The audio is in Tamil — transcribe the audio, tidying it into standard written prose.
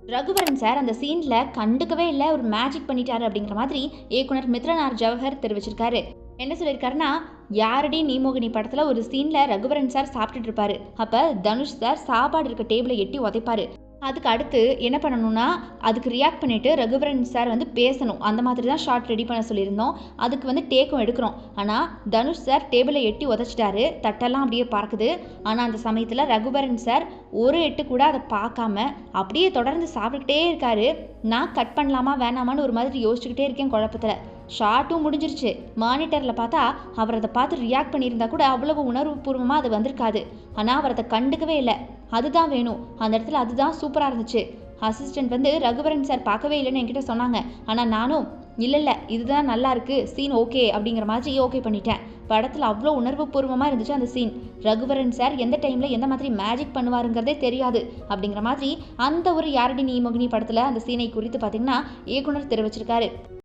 ரகுவரன் சார் அந்த சீன்ல கண்டுக்கவே இல்ல. ஒரு மேஜிக் பண்ணிட்டாரு அப்படிங்கிற மாதிரி இயக்குனர் மித்ரன் ஆர் ஜவஹர் தெரிவிச்சிருக்காரு. என்ன சொல்லியிருக்காருன்னா, "யாரடி நீ மோகினி" படத்துல ஒரு சீன்ல ரகுவரன் சார் சாப்பிட்டுட்டு இருப்பாரு. அப்ப தனுஷ் சார் சாப்பாடு இருக்க டேபிள எட்டி உதைப்பாரு. அதுக்கு அடுத்து என்ன பண்ணணும்னா, அதுக்கு ரியாக்ட் பண்ணிட்டு ரகுவரன் சார் வந்து பேசணும். அந்த மாதிரி தான் ஷாட் ரெடி பண்ண சொல்லியிருந்தோம். அதுக்கு வந்து டேக்கும் எடுக்கிறோம். ஆனா, தனுஷ் சார் டேபிள எட்டி உதைச்சிட்டாரு. தட்டெல்லாம் அப்படியே பறக்குது. ஆனா, அந்த சமயத்துல ரகுவரன் சார் ஒரு எட்டு கூட அத பார்க்காம அப்படியே தொடர்ந்து சாப்பிட்டுக்கிட்டே இருக்காரு. நான் கட் பண்ணலாமா வேணாமான்னு ஒரு மாதிரி யோசிச்சுக்கிட்டே இருக்கேன் குழப்பத்துல. ஷாட்டும் முடிஞ்சிருச்சு. மானிட்டர்ல பார்த்தா, அவர் அத பார்த்து ரியாக்ட் பண்ணியிருந்தா கூட அவ்வளவு உணர்வுபூர்வமா அது வந்திருக்காது. ஆனா, அவர் அத கண்டுக்கவே இல்ல. அதுதான் வேணும். அந்த இடத்துல அதுதான் சூப்பரா இருந்துச்சு. அசிஸ்டன்ட் வந்து ரகுவரன் சார் பார்க்கவே இல்லன்னு என்கிட்ட சொன்னாங்க. ஆனா நானும், இல்ல இதுதான் நல்லா இருக்கு. சீன் ஓகே அப்படிங்கிற மாதிரி ஓகே பண்ணிட்டேன். படத்துல அவ்ளோ உணர்வுபூர்வமா இருந்துச்சு அந்த சீன். ரகுவரன் சார் எந்த டைம்ல எந்த மாதிரி மேஜிக் பண்ணுவாருங்கிறதே தெரியாது. அப்படிங்கிற மாதிரி அந்த ஒரு "யாரடி நீ மோகினி" படத்துல அந்த சீனை குறித்து பார்த்தீங்கன்னா, இயக்குனர் தெரிவிச்சிருக்காரு.